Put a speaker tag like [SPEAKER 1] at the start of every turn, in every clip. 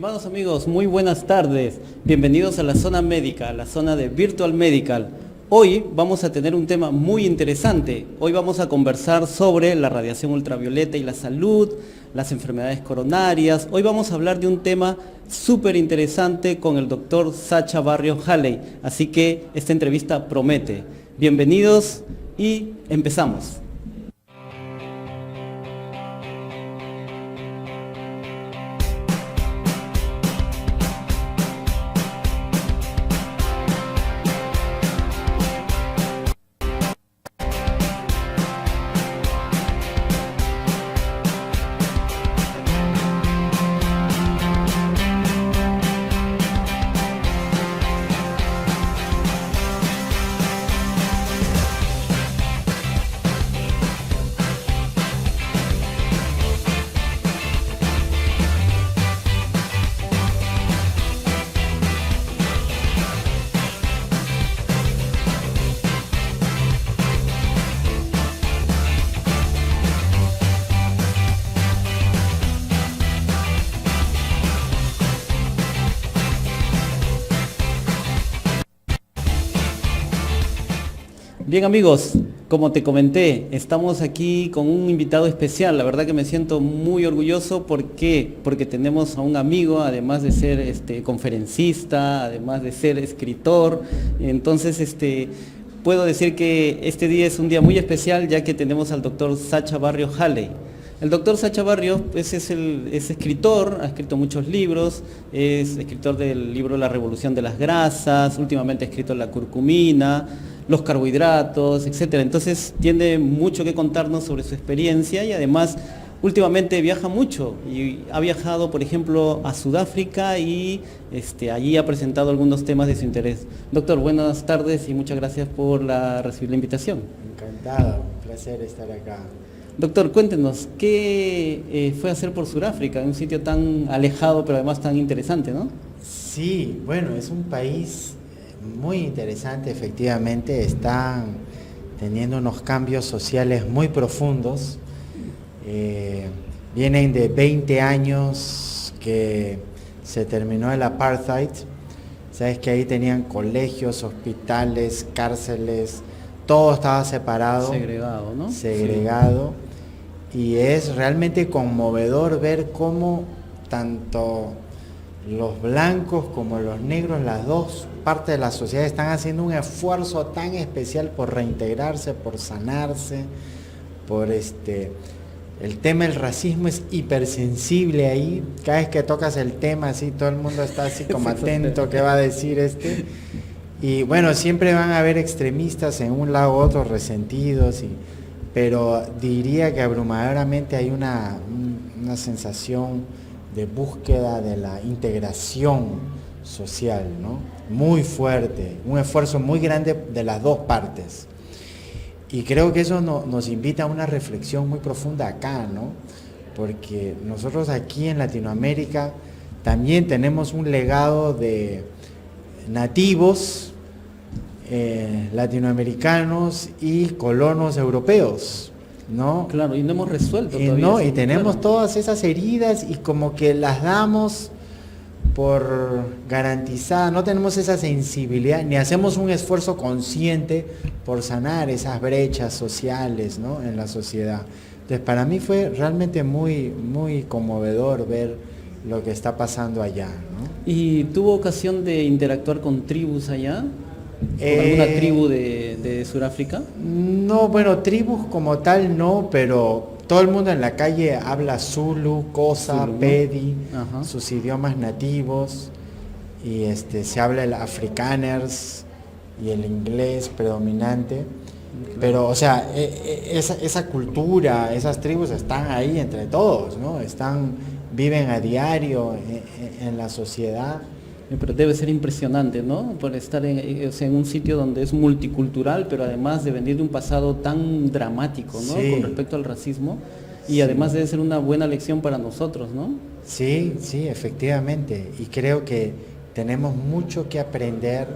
[SPEAKER 1] Estimados amigos, muy buenas tardes. Bienvenidos a la zona médica, la zona de Virtual Medical. Hoy vamos a tener un tema muy interesante. Hoy vamos a conversar sobre la radiación ultravioleta y la salud, las enfermedades coronarias. Hoy vamos a hablar de un tema súper interesante con el doctor Sacha Barrios Haley. Así que esta entrevista promete. Bienvenidos y empezamos. Bien amigos, como te comenté, estamos aquí con un invitado especial. La verdad que me siento muy orgulloso. ¿Por qué? Porque tenemos a un amigo, además de ser conferencista, además de ser escritor. Entonces, puedo decir que este día es un día muy especial, ya que tenemos al doctor Sacha Barrios Haley. El doctor Sacha Barrios pues, es escritor, ha escrito muchos libros, es escritor del libro La Revolución de las Grasas, últimamente ha escrito La Curcumina, los carbohidratos, etcétera. Entonces tiene mucho que contarnos sobre su experiencia y además últimamente viaja mucho y ha viajado, por ejemplo, a Sudáfrica y allí ha presentado algunos temas de su interés. Doctor, buenas tardes y muchas gracias por recibir la invitación.
[SPEAKER 2] Encantado, un placer estar acá.
[SPEAKER 1] Doctor, cuéntenos, ¿qué fue a hacer por Sudáfrica, un sitio tan alejado pero además tan interesante, ¿no?
[SPEAKER 2] Sí, bueno, es un país muy interesante, efectivamente, están teniendo unos cambios sociales muy profundos. Vienen de 20 años que se terminó el apartheid. Sabes que ahí tenían colegios, hospitales, cárceles, todo estaba separado.
[SPEAKER 1] Segregado, ¿no?
[SPEAKER 2] Segregado. Sí. Y es realmente conmovedor ver cómo tanto los blancos como los negros, las dos partes de la sociedad están haciendo un esfuerzo tan especial por reintegrarse, por sanarse, por el tema del racismo es hipersensible ahí. Cada vez que tocas el tema así, todo el mundo está así como atento, ¿qué va a decir Y bueno, siempre van a haber extremistas en un lado u otro, resentidos, pero diría que abrumadoramente hay una sensación de búsqueda de la integración social, ¿no? Muy fuerte, un esfuerzo muy grande de las dos partes. Y creo que eso nos invita a una reflexión muy profunda acá, ¿no? Porque nosotros aquí en Latinoamérica también tenemos un legado de nativos latinoamericanos y colonos europeos, ¿no?
[SPEAKER 1] Claro, y no hemos resuelto todavía.
[SPEAKER 2] No, y tenemos todas esas heridas y como que las damos por garantizadas, no tenemos esa sensibilidad, ni hacemos un esfuerzo consciente por sanar esas brechas sociales, ¿no? En la sociedad. Entonces, para mí fue realmente muy, muy conmovedor ver lo que está pasando allá, ¿no?
[SPEAKER 1] ¿Y tuvo ocasión de interactuar con tribus allá? ¿Con alguna tribu de Sudáfrica?
[SPEAKER 2] No, bueno, tribus como tal no, pero todo el mundo en la calle habla Zulu, Xhosa,
[SPEAKER 1] Zulu, ¿no?
[SPEAKER 2] Pedi,
[SPEAKER 1] Ajá.
[SPEAKER 2] sus idiomas nativos, y se habla el afrikaners y el inglés predominante. Pero, o sea, esa cultura, esas tribus están ahí entre todos, ¿no? Viven a diario en la sociedad.
[SPEAKER 1] Pero debe ser impresionante, ¿no? Por estar en un sitio donde es multicultural, pero además de venir de un pasado tan dramático, ¿no?
[SPEAKER 2] Sí.
[SPEAKER 1] Con respecto al racismo. Y
[SPEAKER 2] Sí.
[SPEAKER 1] además debe ser una buena lección para nosotros, ¿no?
[SPEAKER 2] Sí, sí, efectivamente. Y creo que tenemos mucho que aprender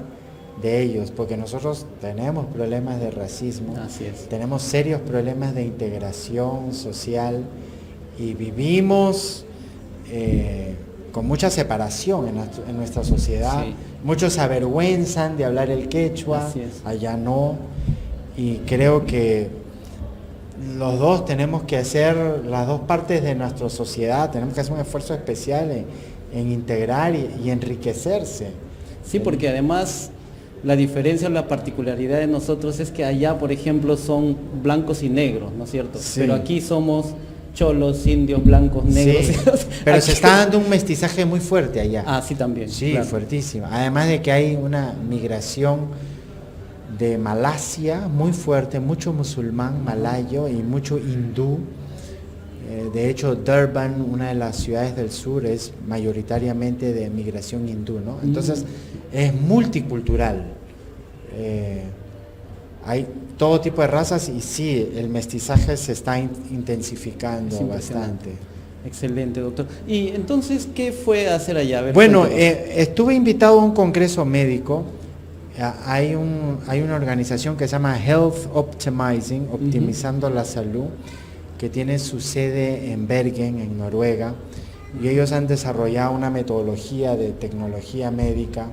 [SPEAKER 2] de ellos, porque nosotros tenemos problemas de racismo,
[SPEAKER 1] Así es.
[SPEAKER 2] tenemos serios problemas de integración social y vivimos con mucha separación en nuestra sociedad. Sí. Muchos se avergüenzan de hablar el quechua, allá no, y creo que los dos tenemos que hacer, las dos partes de nuestra sociedad, tenemos que hacer un esfuerzo especial en integrar y enriquecerse.
[SPEAKER 1] Sí, porque además la diferencia o la particularidad de nosotros es que allá, por ejemplo, son blancos y negros, ¿no es cierto? Sí. Pero aquí somos cholos, indios, blancos, negros.
[SPEAKER 2] Sí, pero aquí se está dando un mestizaje muy fuerte allá.
[SPEAKER 1] Ah, sí, también.
[SPEAKER 2] Sí, claro. Fuertísimo. Además de que hay una migración de Malasia muy fuerte, mucho musulmán malayo y mucho hindú. De hecho, Durban, una de las ciudades del sur, es mayoritariamente de migración hindú, ¿no? Entonces, es multicultural. Hay todo tipo de razas y sí, el mestizaje se está intensificando bastante.
[SPEAKER 1] Excelente, doctor. Y entonces, ¿qué fue a hacer allá? A ver,
[SPEAKER 2] bueno, estuve invitado a un congreso médico. Hay una organización que se llama Health Optimizing, Optimizando la Salud, que tiene su sede en Bergen, en Noruega, y ellos han desarrollado una metodología de tecnología médica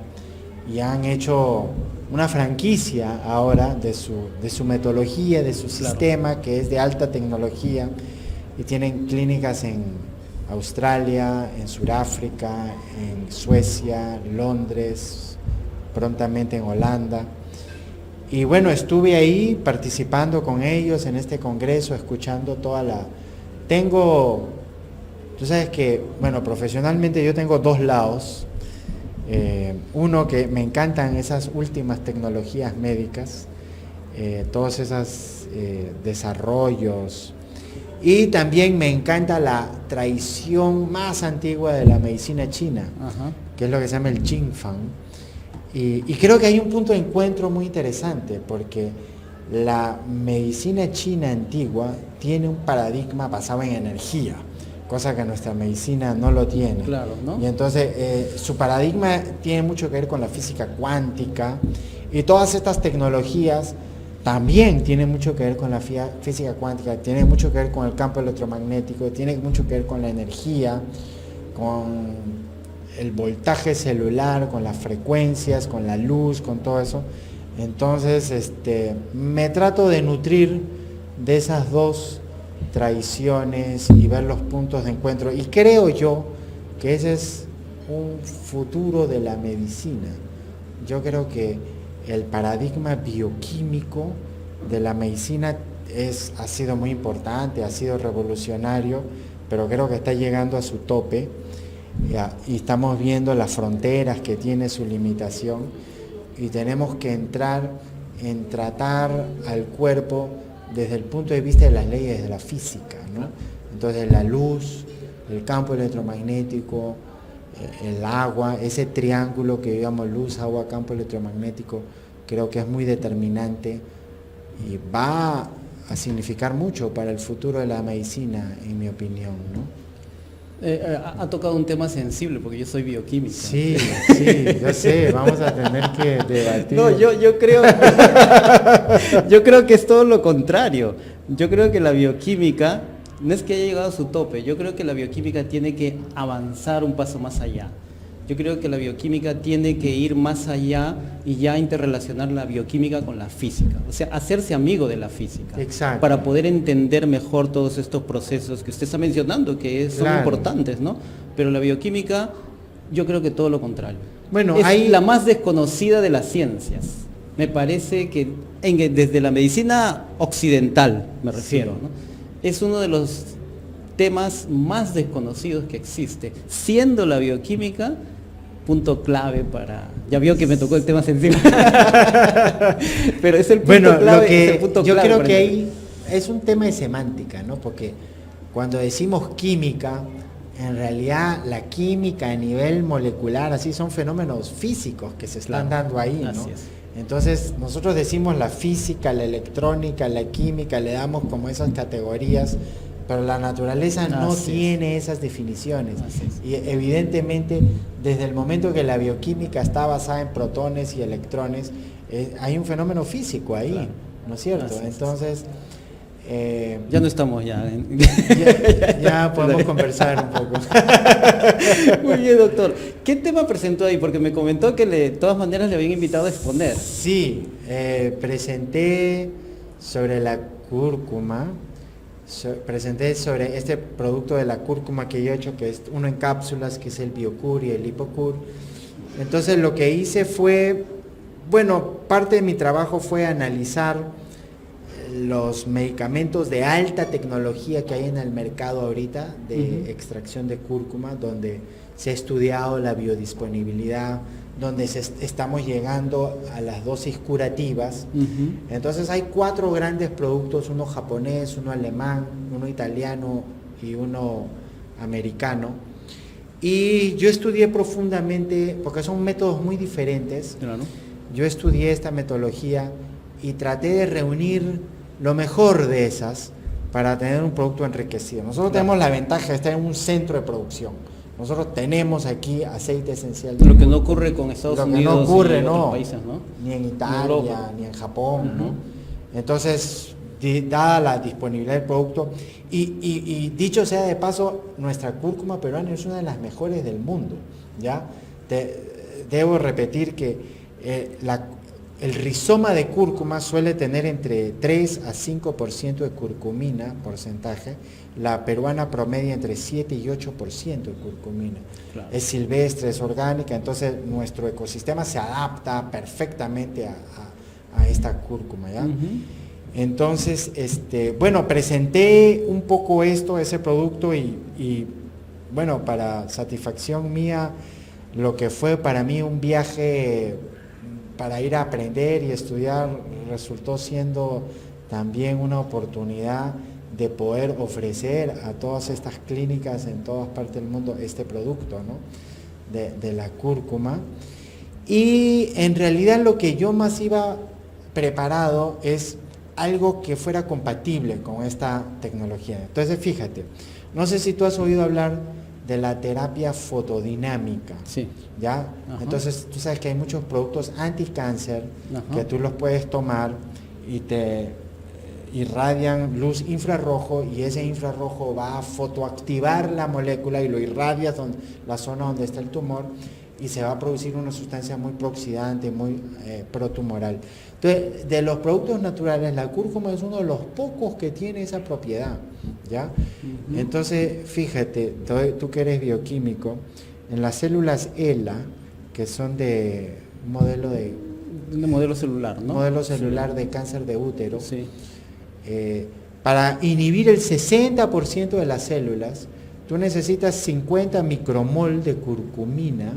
[SPEAKER 2] y han hecho una franquicia ahora de su metodología, de su sistema, que es de alta tecnología, y tienen clínicas en Australia, en Sudáfrica, en Suecia, Londres, prontamente en Holanda. Y bueno, estuve ahí participando con ellos en este congreso, escuchando tú sabes que, bueno, profesionalmente yo tengo dos lados. Uno, que me encantan esas últimas tecnologías médicas, todos esos desarrollos, y también me encanta la tradición más antigua de la medicina china, que es lo que se llama el Jingfang. Y creo que hay un punto de encuentro muy interesante, porque la medicina china antigua tiene un paradigma basado en energía, cosa que nuestra medicina no lo tiene.
[SPEAKER 1] Claro, ¿no?
[SPEAKER 2] Y entonces su paradigma tiene mucho que ver con la física cuántica, y todas estas tecnologías también tienen mucho que ver con la física cuántica, tienen mucho que ver con el campo electromagnético, tienen mucho que ver con la energía, con el voltaje celular, con las frecuencias, con la luz, con todo eso. Entonces, me trato de nutrir de esas dos tradiciones y ver los puntos de encuentro. Y creo yo que ese es un futuro de la medicina. Yo creo que el paradigma bioquímico de la medicina ha sido muy importante, ha sido revolucionario, pero creo que está llegando a su tope. Y estamos viendo las fronteras que tiene su limitación, y tenemos que entrar en tratar al cuerpo desde el punto de vista de las leyes de la física, ¿no? Entonces la luz, el campo electromagnético, el agua, ese triángulo que llamamos luz, agua, campo electromagnético, creo que es muy determinante y va a significar mucho para el futuro de la medicina, en mi opinión, ¿no?
[SPEAKER 1] Ha tocado un tema sensible, porque yo soy bioquímico.
[SPEAKER 2] Sí, yo sé, vamos a tener que debatir.
[SPEAKER 1] No, yo creo que es todo lo contrario. Yo creo que la bioquímica no es que haya llegado a su tope, yo creo que la bioquímica tiene que avanzar un paso más allá. Yo creo que la bioquímica tiene que ir más allá y ya interrelacionar la bioquímica con la física. O sea, hacerse amigo de la física.
[SPEAKER 2] Exacto.
[SPEAKER 1] Para poder entender mejor todos estos procesos que usted está mencionando, que son importantes, ¿no? Pero la bioquímica, yo creo que todo lo contrario.
[SPEAKER 2] Bueno,
[SPEAKER 1] es la más desconocida de las ciencias. Me parece que desde la medicina occidental, me refiero, ¿no? Es uno de los temas más desconocidos que existe, siendo la bioquímica punto clave para... Ya vio que me tocó el tema sensible. Pero es el punto clave, es el punto
[SPEAKER 2] yo
[SPEAKER 1] clave.
[SPEAKER 2] Yo creo que ahí es un tema de semántica, ¿no? Porque cuando decimos química, en realidad la química a nivel molecular, así son fenómenos físicos que se están dando ahí, ¿no?
[SPEAKER 1] Así es.
[SPEAKER 2] Entonces nosotros decimos la física, la electrónica, la química, le damos como esas categorías, pero la naturaleza no tiene esas definiciones. Y evidentemente, desde el momento que la bioquímica está basada en protones y electrones, hay un fenómeno físico ahí, ¿no es cierto? Entonces,
[SPEAKER 1] Ya no estamos ya.
[SPEAKER 2] Ya podemos conversar un poco.
[SPEAKER 1] Muy bien, doctor. ¿Qué tema presentó ahí? Porque me comentó que de todas maneras le habían invitado a exponer.
[SPEAKER 2] Sí, presenté sobre la cúrcuma, presenté sobre este producto de la cúrcuma que yo he hecho, que es uno en cápsulas, que es el Biocur y el Lipocur. Entonces lo que hice fue, bueno, parte de mi trabajo fue analizar los medicamentos de alta tecnología que hay en el mercado ahorita de extracción de cúrcuma, donde se ha estudiado la biodisponibilidad, donde estamos llegando a las dosis curativas. Entonces hay 4 grandes productos, uno japonés, uno alemán, uno italiano y uno americano. Y yo estudié profundamente, porque son métodos muy diferentes,
[SPEAKER 1] Claro.
[SPEAKER 2] yo estudié esta metodología y traté de reunir lo mejor de esas para tener un producto enriquecido. Nosotros tenemos la ventaja de estar en un centro de producción. Nosotros tenemos aquí aceite esencial de
[SPEAKER 1] Lo que no ocurre con Estados
[SPEAKER 2] lo que
[SPEAKER 1] Unidos
[SPEAKER 2] no ocurre,
[SPEAKER 1] y otros
[SPEAKER 2] no,
[SPEAKER 1] países, ¿no?
[SPEAKER 2] ni en
[SPEAKER 1] Ni
[SPEAKER 2] Italia,
[SPEAKER 1] Europa.
[SPEAKER 2] ni en Japón, ¿no? Entonces, dada la disponibilidad del producto, y dicho sea de paso, nuestra cúrcuma peruana es una de las mejores del mundo, ¿ya? Debo repetir que el rizoma de cúrcuma suele tener entre 3 a 5% de curcumina, porcentaje. La peruana promedia entre 7 y 8% de curcumina. Claro. Es silvestre, es orgánica, entonces nuestro ecosistema se adapta perfectamente a esta cúrcuma, ¿ya? Entonces, bueno, presenté un poco ese producto y bueno, para satisfacción mía, lo que fue para mí un viaje para ir a aprender y estudiar resultó siendo también una oportunidad de poder ofrecer a todas estas clínicas en todas partes del mundo este producto, ¿no? de la cúrcuma. Y en realidad lo que yo más iba preparado es algo que fuera compatible con esta tecnología. Entonces fíjate, no sé si tú has oído hablar de la terapia fotodinámica.
[SPEAKER 1] Sí.
[SPEAKER 2] ¿Ya? Entonces tú sabes que hay muchos productos anticáncer que tú los puedes tomar y te irradian luz infrarrojo, y ese infrarrojo va a fotoactivar la molécula y lo irradia la zona donde está el tumor, y se va a producir una sustancia muy prooxidante, muy protumoral. Entonces, de los productos naturales, la cúrcuma es uno de los pocos que tiene esa propiedad, ¿ya? Entonces, fíjate, tú que eres bioquímico, en las células ELA, que son de modelo
[SPEAKER 1] celular, ¿no?
[SPEAKER 2] Modelo celular de cáncer de útero,
[SPEAKER 1] sí.
[SPEAKER 2] Para inhibir el 60% de las células, tú necesitas 50 micromol de curcumina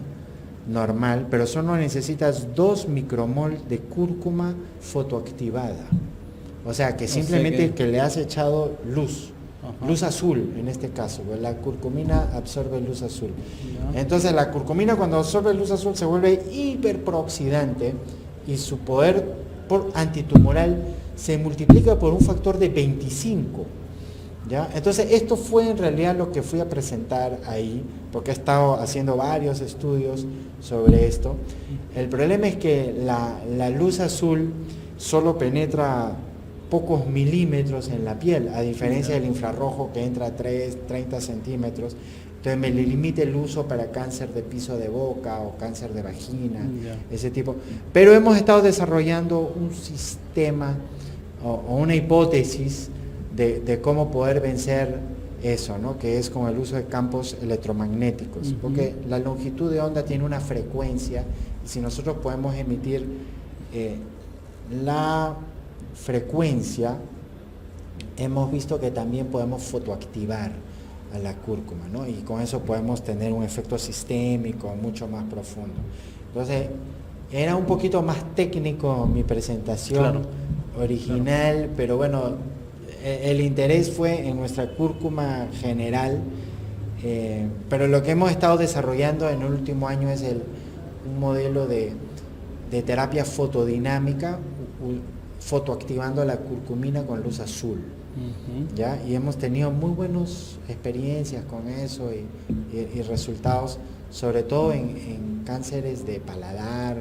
[SPEAKER 2] normal, pero solo necesitas 2 micromol de cúrcuma fotoactivada. O sea, que simplemente que le has echado luz. Luz azul en este caso, la curcumina absorbe luz azul. Entonces la curcumina, cuando absorbe luz azul, se vuelve hiperprooxidante y su poder antitumoral se multiplica por un factor de 25. ¿Ya? Entonces esto fue en realidad lo que fui a presentar ahí, porque he estado haciendo varios estudios sobre esto. El problema es que la luz azul solo penetra pocos milímetros en la piel, a diferencia del infrarrojo que entra a 30 centímetros. Entonces me limita el uso para cáncer de piso de boca o cáncer de vagina, ese tipo. Pero hemos estado desarrollando un sistema o una hipótesis de cómo poder vencer eso, ¿no? Que es con el uso de campos electromagnéticos, porque la longitud de onda tiene una frecuencia, y si nosotros podemos emitir la frecuencia, hemos visto que también podemos fotoactivar a la cúrcuma, ¿no? Y con eso podemos tener un efecto sistémico mucho más profundo. Entonces, era un poquito más técnico mi presentación original, pero bueno, el interés fue en nuestra cúrcuma general, pero lo que hemos estado desarrollando en el último año es un modelo de terapia fotodinámica, fotoactivando la curcumina con luz azul. ¿Ya? Y hemos tenido muy buenas experiencias con eso y resultados, sobre todo en cánceres de paladar,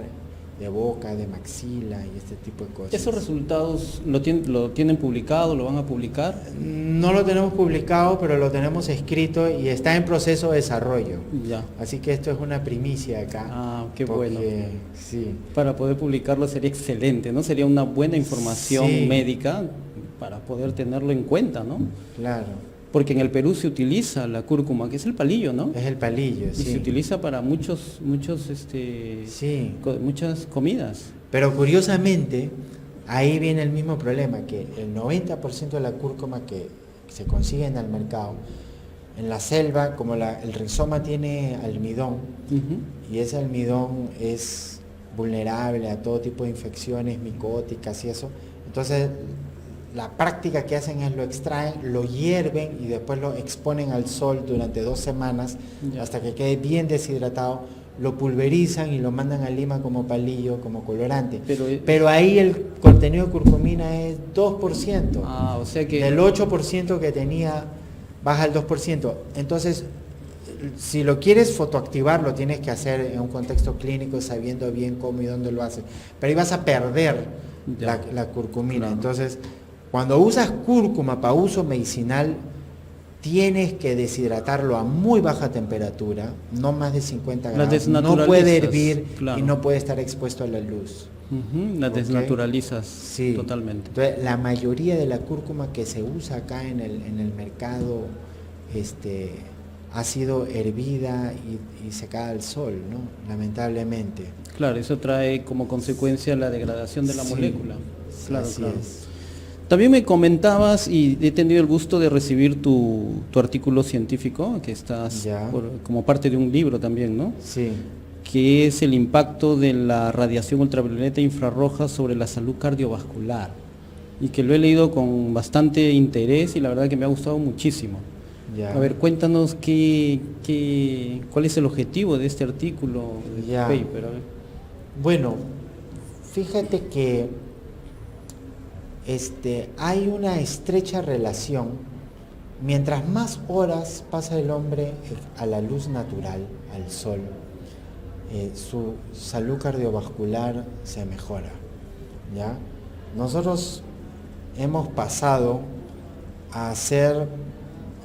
[SPEAKER 2] de boca, de maxila y este tipo de cosas.
[SPEAKER 1] ¿Esos resultados lo tienen publicado, lo van a publicar?
[SPEAKER 2] No lo tenemos publicado, pero lo tenemos escrito y está en proceso de desarrollo.
[SPEAKER 1] Ya.
[SPEAKER 2] Así que esto es una primicia acá.
[SPEAKER 1] Ah, qué bueno.
[SPEAKER 2] Sí.
[SPEAKER 1] Para poder publicarlo sería excelente, ¿no? Sería una buena información
[SPEAKER 2] Sí.
[SPEAKER 1] médica para poder tenerlo en cuenta, ¿no?
[SPEAKER 2] Claro.
[SPEAKER 1] Porque en el Perú se utiliza la cúrcuma, que es el palillo, ¿no?
[SPEAKER 2] Es el palillo,
[SPEAKER 1] Y
[SPEAKER 2] sí.
[SPEAKER 1] se utiliza para muchas comidas.
[SPEAKER 2] Pero curiosamente, ahí viene el mismo problema, que el 90% de la cúrcuma que se consigue en el mercado, en la selva, como el rizoma tiene almidón,
[SPEAKER 1] Ujú.
[SPEAKER 2] y ese almidón es vulnerable a todo tipo de infecciones micóticas y eso, entonces la práctica que hacen es lo extraen, lo hierven y después lo exponen al sol durante 2 semanas
[SPEAKER 1] Ya.
[SPEAKER 2] hasta que quede bien deshidratado, lo pulverizan y lo mandan a Lima como palillo, como colorante. Pero ahí el contenido de curcumina es 2%.
[SPEAKER 1] Ah, o sea que...
[SPEAKER 2] Del 8% que tenía, baja al 2%. Entonces, si lo quieres fotoactivar, lo tienes que hacer en un contexto clínico, sabiendo bien cómo y dónde lo haces. Pero ahí vas a perder la curcumina.
[SPEAKER 1] Claro.
[SPEAKER 2] Entonces, cuando usas cúrcuma para uso medicinal, tienes que deshidratarlo a muy baja temperatura, no más de 50 grados. No puede hervir,
[SPEAKER 1] claro.
[SPEAKER 2] Y no puede estar expuesto a la luz.
[SPEAKER 1] Ujú, la
[SPEAKER 2] ¿Ok?
[SPEAKER 1] desnaturalizas
[SPEAKER 2] Sí.
[SPEAKER 1] totalmente.
[SPEAKER 2] Entonces, la mayoría de la cúrcuma que se usa acá en el mercado ha sido hervida y secada al sol, ¿no? Lamentablemente.
[SPEAKER 1] Claro, eso trae como consecuencia la degradación de la
[SPEAKER 2] Sí.
[SPEAKER 1] molécula. Claro,
[SPEAKER 2] Así
[SPEAKER 1] claro.
[SPEAKER 2] es.
[SPEAKER 1] También me comentabas, y he tenido el gusto de recibir tu artículo científico, que estás
[SPEAKER 2] Ya.
[SPEAKER 1] como parte de un libro también, ¿no?
[SPEAKER 2] Sí.
[SPEAKER 1] Que es el impacto de la radiación ultravioleta infrarroja sobre la salud cardiovascular, y que lo he leído con bastante interés y la verdad que me ha gustado muchísimo.
[SPEAKER 2] Ya.
[SPEAKER 1] A ver, cuéntanos cuál es el objetivo de este artículo, de
[SPEAKER 2] Ya.
[SPEAKER 1] este paper. A ver.
[SPEAKER 2] Bueno, fíjate que hay una estrecha relación. Mientras más horas pasa el hombre a la luz natural, al sol, su salud cardiovascular se mejora, ¿ya? Nosotros hemos pasado a ser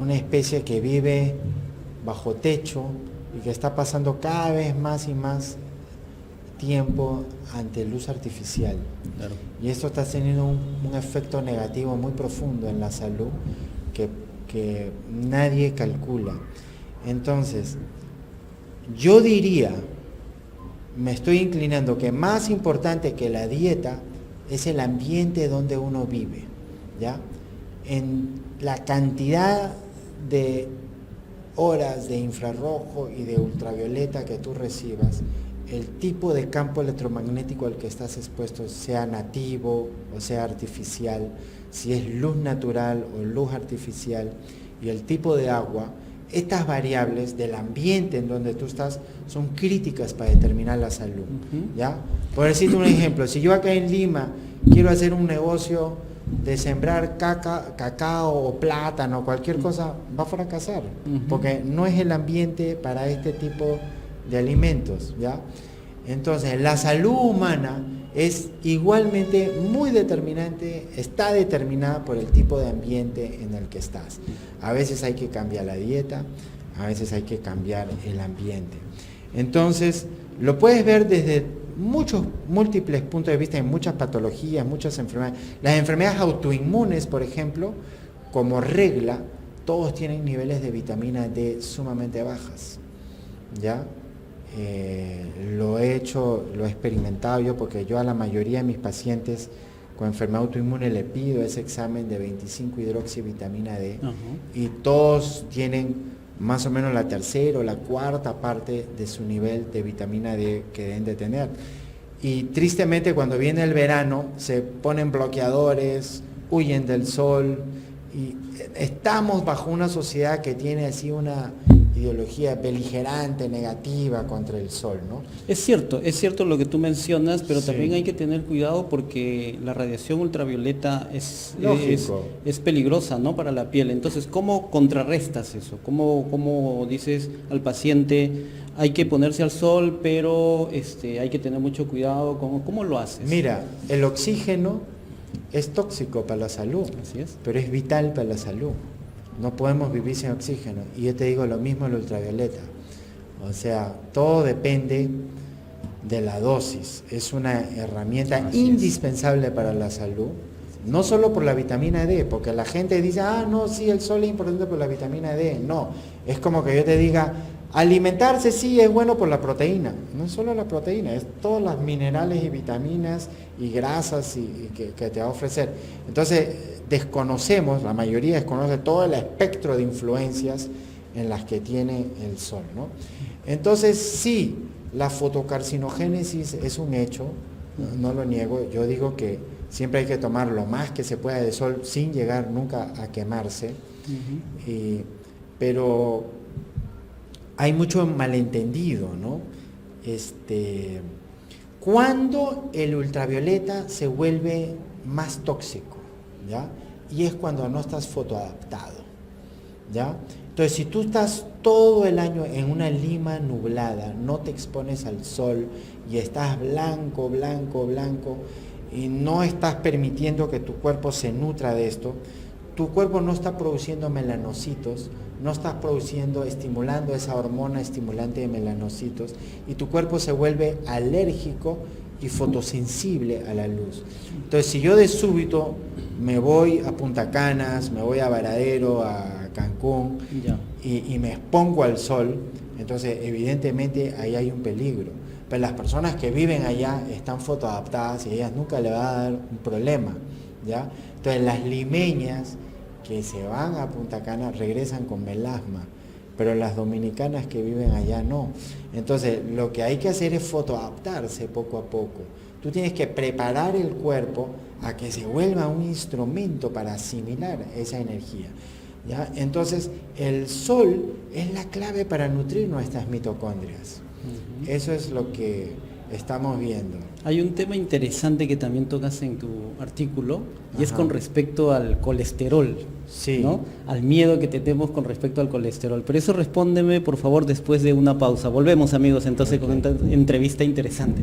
[SPEAKER 2] una especie que vive bajo techo y que está pasando cada vez más y más tiempo ante luz artificial.
[SPEAKER 1] Claro.
[SPEAKER 2] Y esto está teniendo un efecto negativo muy profundo en la salud que nadie calcula. Entonces, yo diría, me estoy inclinando que más importante que la dieta es el ambiente donde uno vive, ¿ya? En la cantidad de horas de infrarrojo y de ultravioleta que tú recibas, el tipo de campo electromagnético al que estás expuesto, sea nativo o sea artificial, si es luz natural o luz artificial, y el tipo de agua, estas variables del ambiente en donde tú estás son críticas para determinar la salud, ¿ya? Por decirte un ejemplo, si yo acá en Lima quiero hacer un negocio de sembrar cacao o plátano, cualquier cosa, va a fracasar, porque no es el ambiente para este tipo de alimentos, ¿ya? Entonces, la salud humana es igualmente muy determinante, está determinada por el tipo de ambiente en el que estás. A veces hay que cambiar la dieta, a veces hay que cambiar el ambiente. Entonces, lo puedes ver desde muchos múltiples puntos de vista, en muchas patologías, muchas enfermedades. Las enfermedades autoinmunes, por ejemplo, como regla, todos tienen niveles de vitamina D sumamente bajas, ¿ya? Lo he experimentado yo, porque yo a la mayoría de mis pacientes con enfermedad autoinmune le pido ese examen de 25-hidroxivitamina D. Y todos tienen más o menos la tercera o la cuarta parte de su nivel de vitamina D que deben de tener. Y tristemente, cuando viene el verano se ponen bloqueadores, huyen del sol, y estamos bajo una sociedad que tiene así una ideología beligerante, negativa contra el sol, ¿no?
[SPEAKER 1] Es cierto lo que tú mencionas, pero
[SPEAKER 2] Sí.
[SPEAKER 1] también hay que tener cuidado porque la radiación ultravioleta
[SPEAKER 2] Lógico.
[SPEAKER 1] es peligrosa, ¿no? Para la piel. Entonces, ¿cómo contrarrestas eso? ¿Cómo dices al paciente, hay que ponerse al sol, pero hay que tener mucho cuidado? ¿Cómo lo haces?
[SPEAKER 2] Mira, el oxígeno es tóxico para la salud,
[SPEAKER 1] Así es.
[SPEAKER 2] pero es vital para la salud. No podemos vivir sin oxígeno. Y yo te digo lo mismo el ultravioleta. O sea, todo depende de la dosis. Es una herramienta
[SPEAKER 1] Así es.
[SPEAKER 2] indispensable para la salud. No solo por la vitamina D, porque la gente dice, no, sí, el sol es importante por la vitamina D. No, es como que yo te diga, alimentarse sí es bueno por la proteína. No es solo la proteína, es todos los minerales y vitaminas y grasas que te va a ofrecer. Entonces, desconocemos, la mayoría desconoce todo el espectro de influencias en las que tiene el sol, ¿no? Entonces, sí, la fotocarcinogénesis es un hecho, no lo niego. Yo digo que siempre hay que tomar lo más que se pueda de sol sin llegar nunca a quemarse. Pero hay mucho malentendido, ¿no? ¿Cuándo el ultravioleta se vuelve más tóxico? ¿Ya? Y es cuando no estás fotoadaptado, ¿ya? Entonces, si tú estás todo el año en una Lima nublada, no te expones al sol y estás blanco, blanco, blanco, y no estás permitiendo que tu cuerpo se nutra de esto, tu cuerpo no está produciendo melanocitos, no estás estimulando esa hormona estimulante de melanocitos, y tu cuerpo se vuelve alérgico y fotosensible a la luz. Entonces, si yo de súbito me voy a Punta Canas, me voy a Varadero, a Cancún, y me expongo al sol, entonces evidentemente ahí hay un peligro. Pero las personas que viven allá están fotoadaptadas y a ellas nunca le va a dar un problema, ¿ya? Entonces las limeñas que se van a Punta Cana regresan con melasma, pero las dominicanas que viven allá no. Entonces lo que hay que hacer es fotoadaptarse poco a poco. Tú tienes que preparar el cuerpo a que se vuelva un instrumento para asimilar esa energía, ¿ya? Entonces el sol es la clave para nutrir nuestras mitocondrias. Eso es lo que estamos viendo.
[SPEAKER 1] Hay un tema interesante que también tocas en tu artículo, y es con respecto al colesterol,
[SPEAKER 2] sí,
[SPEAKER 1] ¿no? Al miedo que tenemos con respecto al colesterol. Pero eso respóndeme, por favor, después de una pausa. Volvemos, amigos, entonces con una entrevista interesante.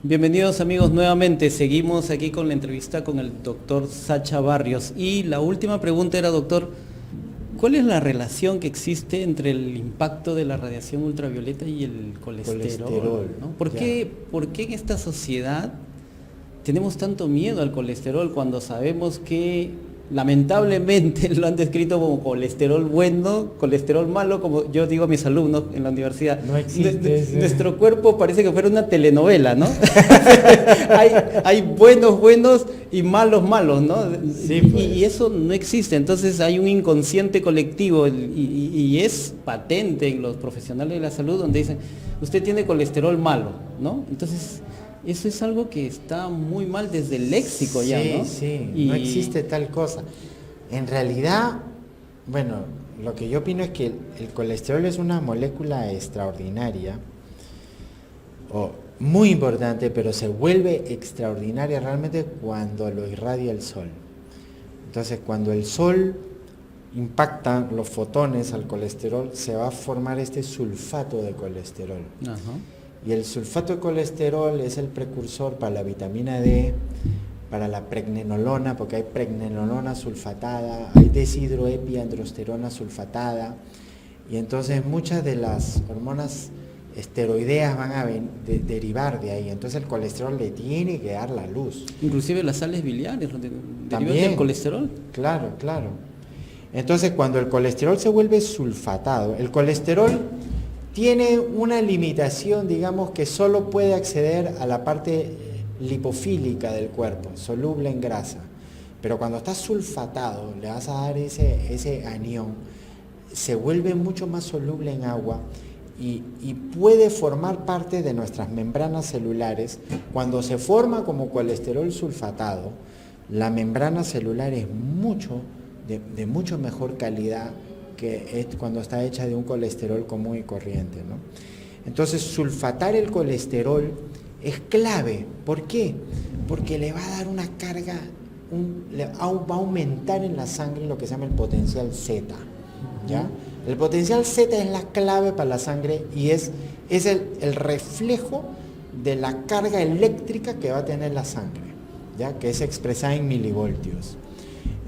[SPEAKER 1] Bienvenidos amigos nuevamente, seguimos aquí con la entrevista con el doctor Sacha Barrios y la última pregunta era, doctor, ¿cuál es la relación que existe entre el impacto de la radiación ultravioleta y el colesterol? ¿No? ¿Por qué en esta sociedad tenemos tanto miedo al colesterol cuando sabemos que lamentablemente lo han descrito como colesterol bueno, colesterol malo, como yo digo a mis alumnos en la universidad?
[SPEAKER 2] No existe
[SPEAKER 1] nuestro cuerpo parece que fuera una telenovela, ¿no? hay buenos y malos, ¿no?
[SPEAKER 2] Sí, pues.
[SPEAKER 1] Y eso no existe, entonces hay un inconsciente colectivo y es patente en los profesionales de la salud donde dicen, usted tiene colesterol malo, ¿no? Entonces eso es algo que está muy mal desde el léxico ya, ¿no?
[SPEAKER 2] Sí, no existe tal cosa. En realidad, bueno, lo que yo opino es que el colesterol es una molécula extraordinaria, o muy importante, pero se vuelve extraordinaria realmente cuando lo irradia el sol. Entonces, cuando el sol impacta los fotones al colesterol, se va a formar este sulfato de colesterol.
[SPEAKER 1] Ajá.
[SPEAKER 2] Y el sulfato de colesterol es el precursor para la vitamina D, para la pregnenolona, porque hay pregnenolona sulfatada, hay deshidroepiandrosterona sulfatada, y entonces muchas de las hormonas esteroideas van a derivar de ahí. Entonces el colesterol le tiene que dar la luz.
[SPEAKER 1] Inclusive las sales biliares derivan del colesterol.
[SPEAKER 2] Claro. Entonces cuando el colesterol se vuelve sulfatado, el colesterol tiene una limitación, digamos, que solo puede acceder a la parte lipofílica del cuerpo, soluble en grasa. Pero cuando está sulfatado, le vas a dar ese anión, se vuelve mucho más soluble en agua y puede formar parte de nuestras membranas celulares. Cuando se forma como colesterol sulfatado, la membrana celular es de mucho mejor calidad que es cuando está hecha de un colesterol común y corriente, ¿no? Entonces, sulfatar el colesterol es clave. ¿Por qué? Porque le va a dar una carga, va a aumentar en la sangre lo que se llama el potencial Z, ¿ya? El potencial Z es la clave para la sangre y es el reflejo de la carga eléctrica que va a tener la sangre, ¿ya? Que es expresada en milivoltios.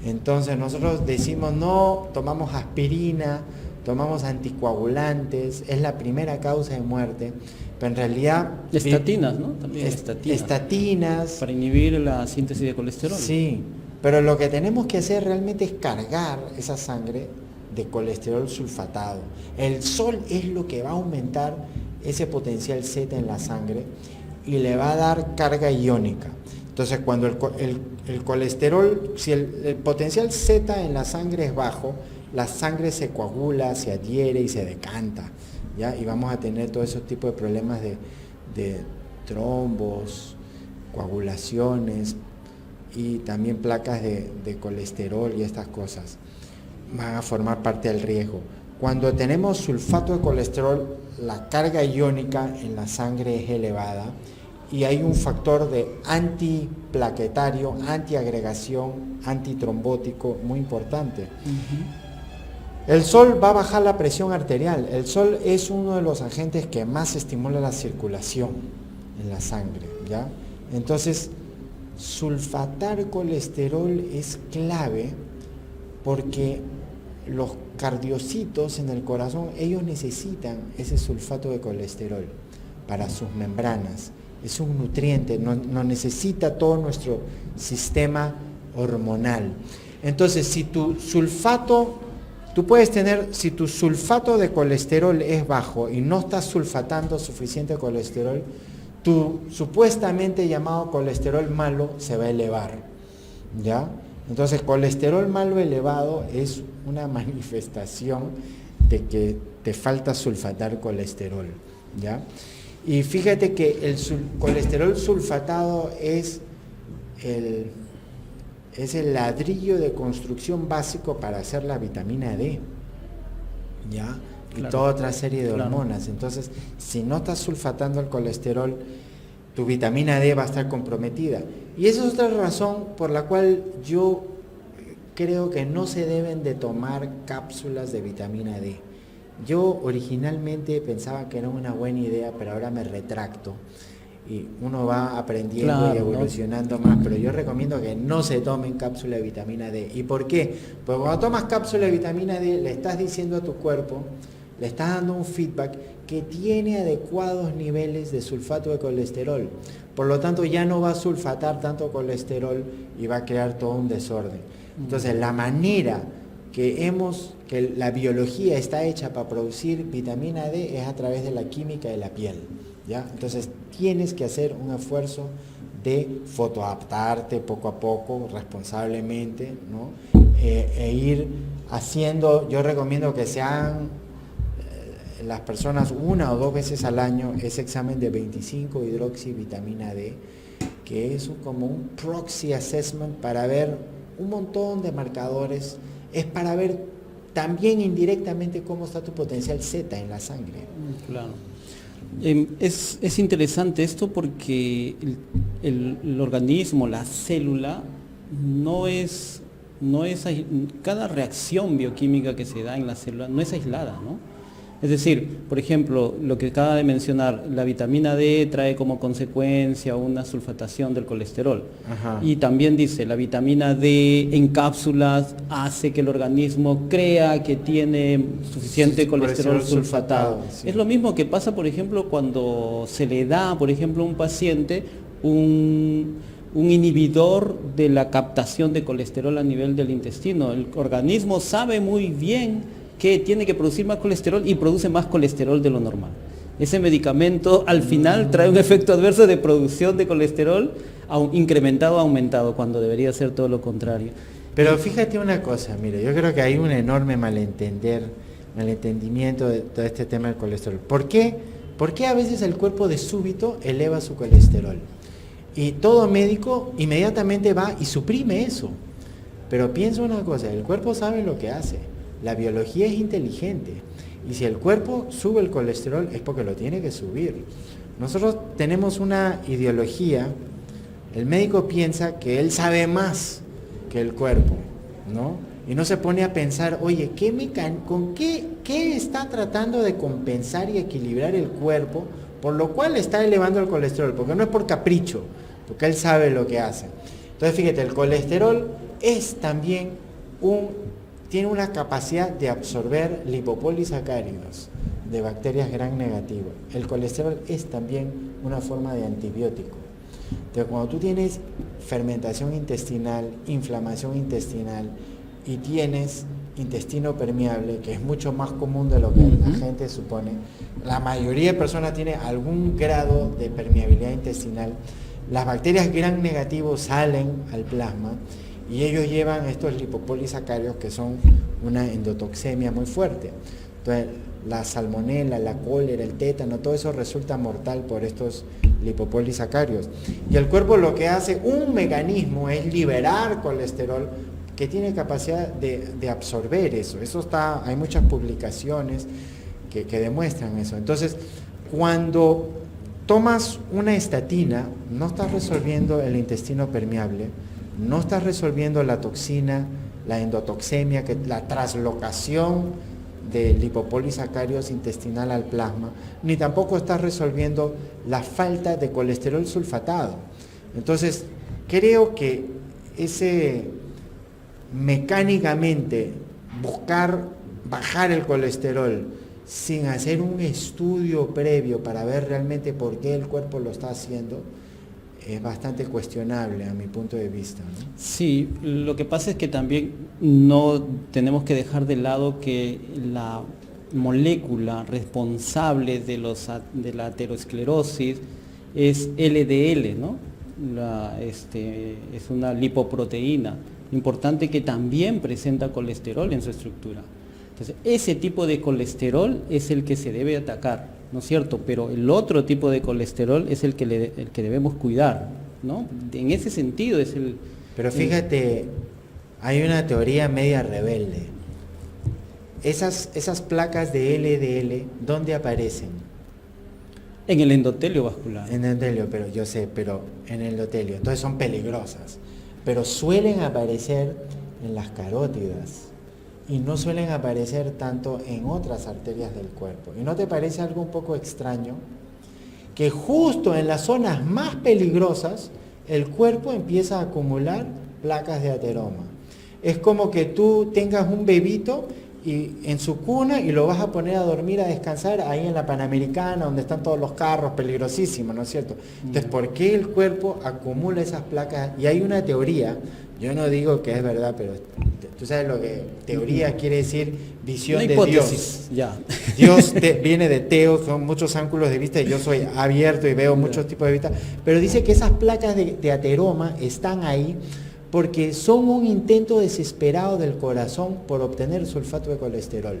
[SPEAKER 2] Entonces nosotros decimos no, tomamos aspirina, tomamos anticoagulantes, es la primera causa de muerte, pero en realidad...
[SPEAKER 1] Estatinas, ¿no? También estatinas. Para inhibir la síntesis de colesterol.
[SPEAKER 2] Sí, pero lo que tenemos que hacer realmente es cargar esa sangre de colesterol sulfatado. El sol es lo que va a aumentar ese potencial Z en la sangre y le va a dar carga iónica. Entonces, cuando el colesterol, si el potencial Z en la sangre es bajo, la sangre se coagula, se adhiere y se decanta, ¿ya? Y vamos a tener todo ese tipo de problemas de trombos, coagulaciones y también placas de colesterol y estas cosas. Van a formar parte del riesgo. Cuando tenemos sulfato de colesterol, la carga iónica en la sangre es elevada y hay un factor de antiplaquetario, antiagregación, antitrombótico muy importante. El sol va a bajar la presión arterial. El sol es uno de los agentes que más estimula la circulación en la sangre, ¿ya? Entonces, sulfatar colesterol es clave porque los cardiocitos en el corazón, ellos necesitan ese sulfato de colesterol para sus membranas. Es un nutriente, no necesita todo nuestro sistema hormonal. Entonces, si tu sulfato de colesterol es bajo y no estás sulfatando suficiente colesterol, tu supuestamente llamado colesterol malo se va a elevar, ¿ya? Entonces, colesterol malo elevado es una manifestación de que te falta sulfatar colesterol, ¿ya? Y fíjate que el colesterol sulfatado es el ladrillo de construcción básico para hacer la vitamina D, ¿ya? Y toda otra serie de hormonas. Entonces, si no estás sulfatando el colesterol, tu vitamina D va a estar comprometida. Y esa es otra razón por la cual yo creo que no se deben de tomar cápsulas de vitamina D. Yo originalmente pensaba que era una buena idea, pero ahora me retracto. y uno va aprendiendo
[SPEAKER 1] Claro,
[SPEAKER 2] y evolucionando más, pero yo recomiendo que no se tomen cápsula de vitamina D. ¿Y por qué? Porque cuando tomas cápsula de vitamina D, le estás diciendo a tu cuerpo, le estás dando un feedback que tiene adecuados niveles de sulfato de colesterol. Por lo tanto, ya no va a sulfatar tanto colesterol y va a crear todo un desorden. Entonces, la manera que la biología está hecha para producir vitamina D es a través de la química de la piel, ¿ya? Entonces, tienes que hacer un esfuerzo de fotoadaptarte poco a poco, responsablemente, ¿no? E ir haciendo, yo recomiendo que se hagan las personas 1 o 2 veces al año ese examen de 25-hidroxivitamina D, que es como un proxy assessment para ver un montón de marcadores, es para ver también indirectamente cómo está tu potencial Z en la sangre.
[SPEAKER 1] Claro. Es interesante esto porque el organismo, la célula, cada reacción bioquímica que se da en la célula no es aislada, ¿no? Es decir, por ejemplo, lo que acaba de mencionar, la vitamina D trae como consecuencia una sulfatación del colesterol.
[SPEAKER 2] Ajá.
[SPEAKER 1] Y también dice, la vitamina D en cápsulas hace que el organismo crea que tiene suficiente colesterol sulfatado.
[SPEAKER 2] Sí.
[SPEAKER 1] Es lo mismo que pasa, por ejemplo, cuando se le da, por ejemplo, a un paciente un inhibidor de la captación de colesterol a nivel del intestino. El organismo sabe muy bien que tiene que producir más colesterol y produce más colesterol de lo normal. Ese medicamento al final trae un efecto adverso de producción de colesterol incrementado o aumentado, cuando debería ser todo lo contrario.
[SPEAKER 2] Pero fíjate una cosa, mire, yo creo que hay un enorme malentendimiento de todo este tema del colesterol. ¿Por qué? Porque a veces el cuerpo de súbito eleva su colesterol? Y todo médico inmediatamente va y suprime eso. Pero piensa una cosa, el cuerpo sabe lo que hace. La biología es inteligente y si el cuerpo sube el colesterol es porque lo tiene que subir. Nosotros tenemos una ideología, el médico piensa que él sabe más que el cuerpo, ¿no? Y no se pone a pensar, oye, ¿qué está tratando de compensar y equilibrar el cuerpo, por lo cual está elevando el colesterol? Porque no es por capricho, porque él sabe lo que hace. Entonces, fíjate, el colesterol es también tiene una capacidad de absorber lipopolisacáridos de bacterias gram negativo. El colesterol es también una forma de antibiótico. Entonces, cuando tú tienes fermentación intestinal, inflamación intestinal y tienes intestino permeable, que es mucho más común de lo que la gente supone, la mayoría de personas tiene algún grado de permeabilidad intestinal, las bacterias gram negativos salen al plasma y ellos llevan estos lipopolisacáridos que son una endotoxemia muy fuerte. Entonces, la salmonela, la cólera, el tétano, todo eso resulta mortal por estos lipopolisacáridos. Y el cuerpo lo que hace, un mecanismo, es liberar colesterol que tiene capacidad de absorber eso. Hay muchas publicaciones que demuestran eso. Entonces, cuando tomas una estatina, no estás resolviendo el intestino permeable, no estás resolviendo la toxina, la endotoxemia, la traslocación de lipopolisacáridos intestinal al plasma, ni tampoco estás resolviendo la falta de colesterol sulfatado. Entonces, creo que mecánicamente buscar bajar el colesterol sin hacer un estudio previo para ver realmente por qué el cuerpo lo está haciendo, es bastante cuestionable a mi punto de vista, ¿no?
[SPEAKER 1] Sí, lo que pasa es que también no tenemos que dejar de lado que la molécula responsable de la aterosclerosis es LDL, ¿no? Es una lipoproteína importante que también presenta colesterol en su estructura. Entonces, ese tipo de colesterol es el que se debe atacar, ¿no es cierto? Pero el otro tipo de colesterol es el que debemos cuidar, ¿no? En ese sentido es el...
[SPEAKER 2] Pero fíjate, hay una teoría media rebelde. Esas placas de LDL, ¿dónde aparecen?
[SPEAKER 1] En el endotelio vascular.
[SPEAKER 2] En el endotelio, pero yo sé, pero en el endotelio. Entonces son peligrosas. Pero suelen aparecer en las carótidas. Y no suelen aparecer tanto en otras arterias del cuerpo. ¿Y no te parece algo un poco extraño que justo en las zonas más peligrosas el cuerpo empieza a acumular placas de ateroma. Es como que tú tengas un bebito y en su cuna y lo vas a poner a dormir, a descansar ahí en la Panamericana, donde están todos los carros, peligrosísimos, ¿no es cierto? Entonces, ¿por qué el cuerpo acumula esas placas? Y hay una teoría, yo no digo que es verdad, pero tú sabes lo que teoría quiere decir, visión de Dios.
[SPEAKER 1] Ya.
[SPEAKER 2] Dios viene de Teo, son muchos ángulos de vista y yo soy abierto y veo muchos tipos de vista, pero dice que esas placas de ateroma están ahí porque son un intento desesperado del corazón por obtener sulfato de colesterol.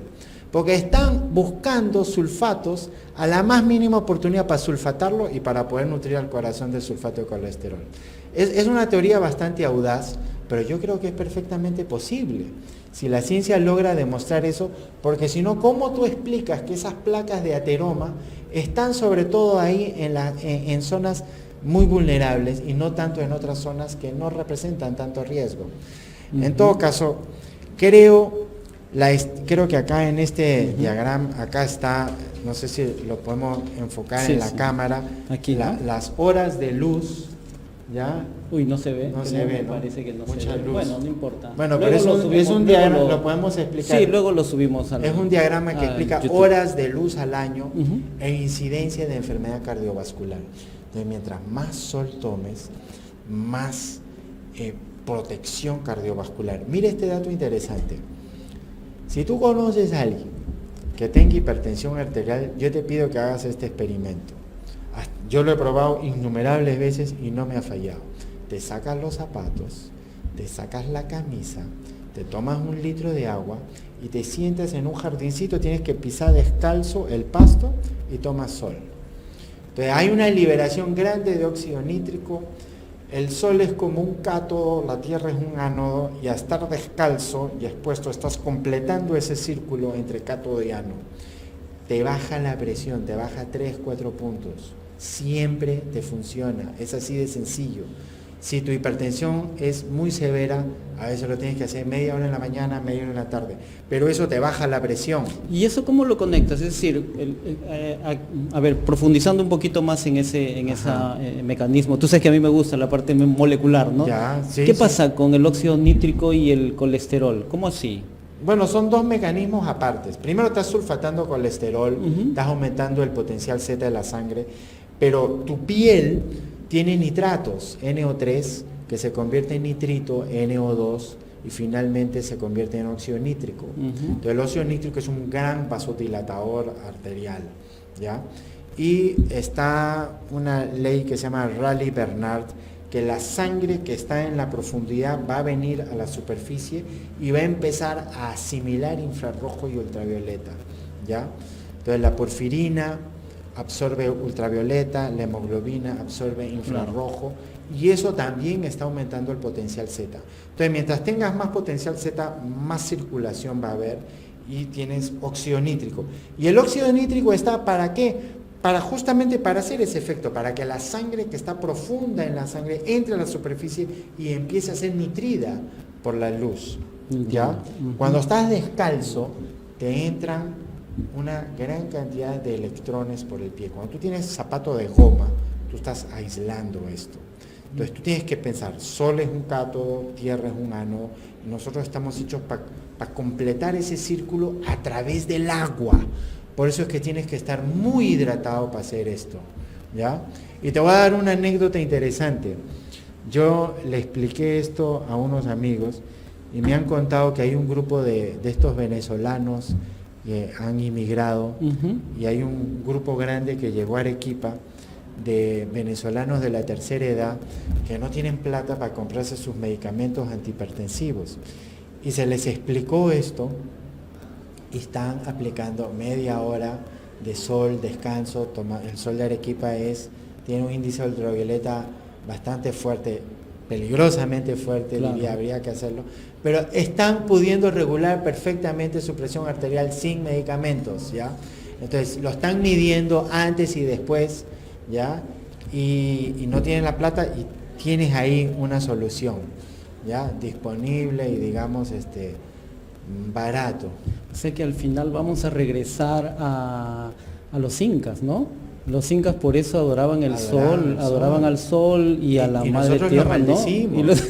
[SPEAKER 2] Porque están buscando sulfatos a la más mínima oportunidad para sulfatarlo y para poder nutrir al corazón de sulfato de colesterol. Es una teoría bastante audaz, pero yo creo que es perfectamente posible. Si la ciencia logra demostrar eso, porque si no, ¿cómo tú explicas que esas placas de ateroma están sobre todo ahí en zonas muy vulnerables y no tanto en otras zonas que no representan tanto riesgo? En todo caso, creo que acá en este diagrama, acá está, no sé si lo podemos enfocar en la cámara,
[SPEAKER 1] aquí, ¿no?
[SPEAKER 2] Las horas de luz, ¿ya?
[SPEAKER 1] Uy, no se ve.
[SPEAKER 2] No se ve, ¿no?
[SPEAKER 1] Parece que no
[SPEAKER 2] Mucha
[SPEAKER 1] se ve.
[SPEAKER 2] luz.
[SPEAKER 1] Bueno, no importa.
[SPEAKER 2] Bueno,
[SPEAKER 1] luego
[SPEAKER 2] pero es un diagrama, lo podemos explicar.
[SPEAKER 1] Sí, luego lo subimos
[SPEAKER 2] Es un diagrama que explica
[SPEAKER 1] YouTube.
[SPEAKER 2] horas de luz al año e incidencia de enfermedad cardiovascular. Entonces, mientras más sol tomes, más protección cardiovascular. Mira este dato interesante. Si tú conoces a alguien que tenga hipertensión arterial, yo te pido que hagas este experimento. Yo lo he probado innumerables veces y no me ha fallado. Te sacas los zapatos, te sacas la camisa, te tomas 1 litro de agua y te sientas en un jardincito, tienes que pisar descalzo el pasto y tomas sol. Entonces hay una liberación grande de óxido nítrico, el sol es como un cátodo, la tierra es un ánodo, y a estar descalzo y expuesto estás completando ese círculo entre cátodo y ánodo. Te baja la presión, te baja 3, 4 puntos. Siempre te funciona, es así de sencillo. Si tu hipertensión es muy severa, a veces lo tienes que hacer media hora en la mañana, media hora en la tarde, pero eso te baja la presión.
[SPEAKER 1] ¿Y eso cómo lo conectas? Es decir, a ver, profundizando un poquito más en ese mecanismo. Tú sabes que a mí me gusta la parte molecular, ¿no?
[SPEAKER 2] Ya, sí,
[SPEAKER 1] ¿Qué pasa con el óxido nítrico y el colesterol? ¿Cómo así?
[SPEAKER 2] Bueno, son dos mecanismos apartes. Primero estás sulfatando colesterol, estás aumentando el potencial Z de la sangre, pero tu piel tiene nitratos, NO3, que se convierte en nitrito, NO2, y finalmente se convierte en óxido nítrico. Entonces el óxido nítrico es un gran vasodilatador arterial, ¿ya? Y está una ley que se llama Rayleigh-Bernard, que la sangre que está en la profundidad va a venir a la superficie y va a empezar a asimilar infrarrojo y ultravioleta, ¿ya? Entonces la porfirina absorbe ultravioleta, la hemoglobina absorbe infrarrojo, y eso también está aumentando el potencial Z. Entonces, mientras tengas más potencial Z, más circulación va a haber y tienes óxido nítrico. ¿Y el óxido nítrico está para qué? Justamente para hacer ese efecto, para que la sangre que está profunda en la sangre entre a la superficie y empiece a ser nutrida por la luz, ¿ya? Cuando estás descalzo, te entran una gran cantidad de electrones por el pie. Cuando tú tienes zapato de goma, tú estás aislando esto. Entonces tú tienes que pensar, sol es un cátodo, tierra es un ánodo, y nosotros estamos hechos para completar ese círculo a través del agua. Por eso es que tienes que estar muy hidratado para hacer esto, ¿ya? Y te voy a dar una anécdota interesante. Yo le expliqué esto a unos amigos y me han contado que hay un grupo de estos venezolanos que han inmigrado, y hay un grupo grande que llegó a Arequipa de venezolanos de la tercera edad que no tienen plata para comprarse sus medicamentos antihipertensivos, y se les explicó esto y están aplicando media hora de sol, descanso. El sol de Arequipa tiene un índice de ultravioleta bastante fuerte, peligrosamente fuerte, claro. Habría que hacerlo, pero están pudiendo regular perfectamente su presión arterial sin medicamentos, ¿ya? Entonces lo están midiendo antes y después, ¿ya? Y no tienen la plata, y tienes ahí una solución, ¿ya? Disponible y digamos barato.
[SPEAKER 1] Sé que al final vamos a regresar a los incas, ¿no? Los incas por eso adoraban el sol,
[SPEAKER 2] al
[SPEAKER 1] adoraban al sol y a la madre tierra, ¿no?
[SPEAKER 2] maldecimos.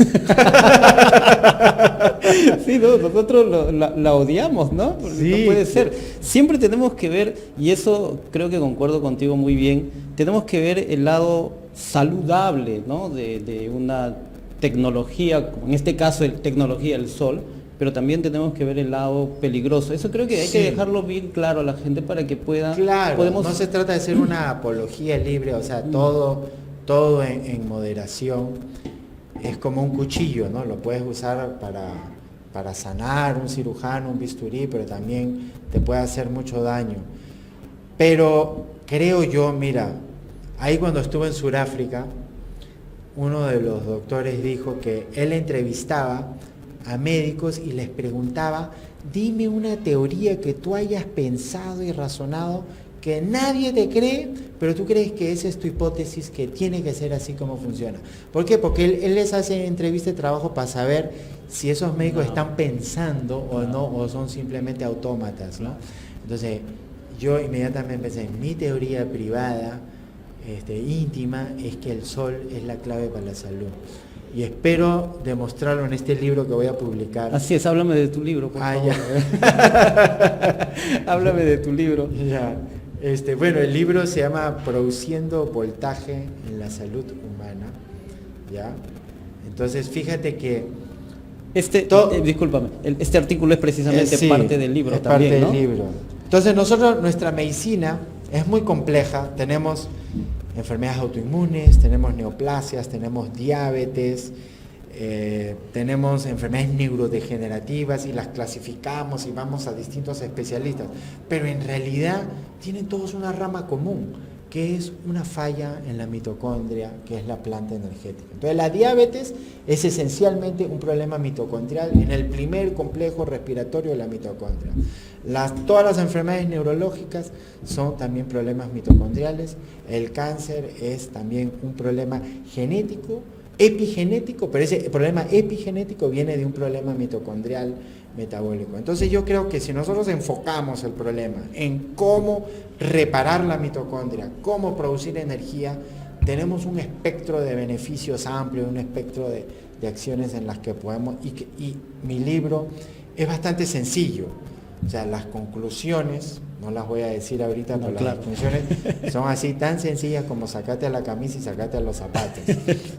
[SPEAKER 1] Sí, no, nosotros la odiamos, ¿no? Porque
[SPEAKER 2] Sí.
[SPEAKER 1] no puede ser. Siempre tenemos que ver, y eso creo que concuerdo contigo muy bien, tenemos que ver el lado saludable, ¿no? De una tecnología, como en este caso tecnología del sol, pero también tenemos que ver el lado peligroso. Eso creo que hay
[SPEAKER 2] Sí.
[SPEAKER 1] que dejarlo bien claro a la gente para que pueda...
[SPEAKER 2] Claro, no se trata de ser una apología libre, o sea, todo en moderación. Es como un cuchillo, ¿no? Lo puedes usar para sanar, un cirujano, un bisturí, pero también te puede hacer mucho daño. Pero creo yo, mira, ahí cuando estuve en Sudáfrica, uno de los doctores dijo que él entrevistaba a médicos y les preguntaba, dime una teoría que tú hayas pensado y razonado que nadie te cree, pero tú crees que esa es tu hipótesis, que tiene que ser así como funciona. ¿Por qué? Porque él les hace entrevista de trabajo para saber si esos médicos están pensando o no, o son simplemente autómatas, ¿no? Entonces, yo inmediatamente pensé, mi teoría privada, íntima, es que el sol es la clave para la salud. Y espero demostrarlo en este libro que voy a publicar.
[SPEAKER 1] Así es, háblame de tu libro, por favor.
[SPEAKER 2] Ya.
[SPEAKER 1] Háblame de tu libro.
[SPEAKER 2] Ya. Bueno, el libro se llama Produciendo voltaje en la salud humana. ¿Ya? Entonces, fíjate que...
[SPEAKER 1] Discúlpame, este artículo es precisamente
[SPEAKER 2] sí,
[SPEAKER 1] parte del libro
[SPEAKER 2] es
[SPEAKER 1] también,
[SPEAKER 2] parte
[SPEAKER 1] ¿no?
[SPEAKER 2] del libro. Entonces, nuestra medicina es muy compleja. Tenemos enfermedades autoinmunes, tenemos neoplasias, tenemos diabetes, tenemos enfermedades neurodegenerativas y las clasificamos y vamos a distintos especialistas, pero en realidad tienen todos una rama común, que es una falla en la mitocondria, que es la planta energética. Entonces la diabetes es esencialmente un problema mitocondrial en el primer complejo respiratorio de la mitocondria. Todas las enfermedades neurológicas son también problemas mitocondriales. El cáncer es también un problema genético, epigenético, pero ese problema epigenético viene de un problema mitocondrial metabólico. Entonces yo creo que si nosotros enfocamos el problema en cómo reparar la mitocondria, cómo producir energía, tenemos un espectro de beneficios amplio, un espectro de acciones en las que podemos, y mi libro es bastante sencillo. O sea, las conclusiones, no las voy a decir ahorita, pero
[SPEAKER 1] claro.
[SPEAKER 2] Las conclusiones son así tan sencillas como sacate la camisa y sacate los zapatos.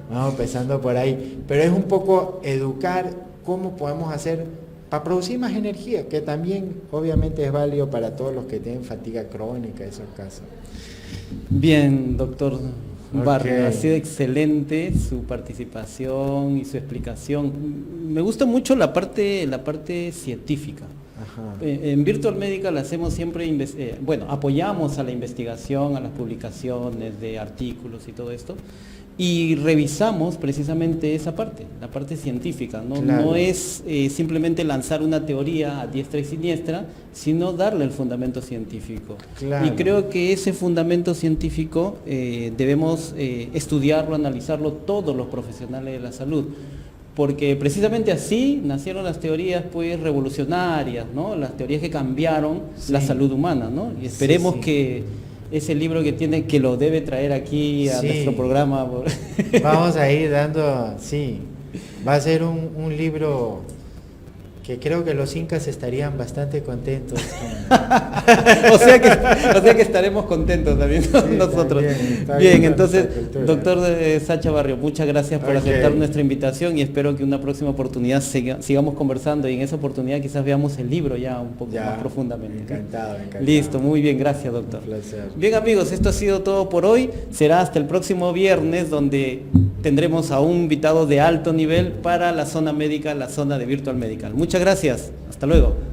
[SPEAKER 2] Vamos empezando por ahí. Pero es un poco educar cómo podemos hacer para producir más energía, que también obviamente es válido para todos los que tienen fatiga crónica, esos casos.
[SPEAKER 1] Bien, doctor Barrio,
[SPEAKER 2] Okay.
[SPEAKER 1] ha sido excelente su participación y su explicación. Me gusta mucho la parte científica.
[SPEAKER 2] Ajá.
[SPEAKER 1] En Virtual Medical hacemos siempre, apoyamos a la investigación, a las publicaciones de artículos y todo esto, y revisamos precisamente esa parte, la parte científica, ¿no?
[SPEAKER 2] Claro.
[SPEAKER 1] No es simplemente lanzar una teoría a diestra y siniestra, sino darle el fundamento científico.
[SPEAKER 2] Claro.
[SPEAKER 1] Y creo que ese fundamento científico debemos estudiarlo, analizarlo todos los profesionales de la salud. Porque precisamente así nacieron las teorías pues revolucionarias, ¿no? Las teorías que cambiaron la salud humana, ¿no? Y esperemos que ese libro que lo debe traer aquí a nuestro programa.
[SPEAKER 2] Vamos a ir dando, va a ser un libro que creo que los incas estarían bastante contentos con...
[SPEAKER 1] o sea que estaremos contentos también nosotros. Bien, entonces, doctor Sacha Barrio, muchas gracias por aceptar nuestra invitación y espero que una próxima oportunidad sigamos conversando y en esa oportunidad quizás veamos el libro ya un poco más profundamente.
[SPEAKER 2] Encantado.
[SPEAKER 1] Listo, muy bien, gracias doctor.
[SPEAKER 2] Un placer.
[SPEAKER 1] Bien amigos, esto ha sido todo por hoy. Será hasta el próximo viernes donde tendremos a un invitado de alto nivel para la zona médica, la zona de Virtual Medical. Muchas gracias. Hasta luego.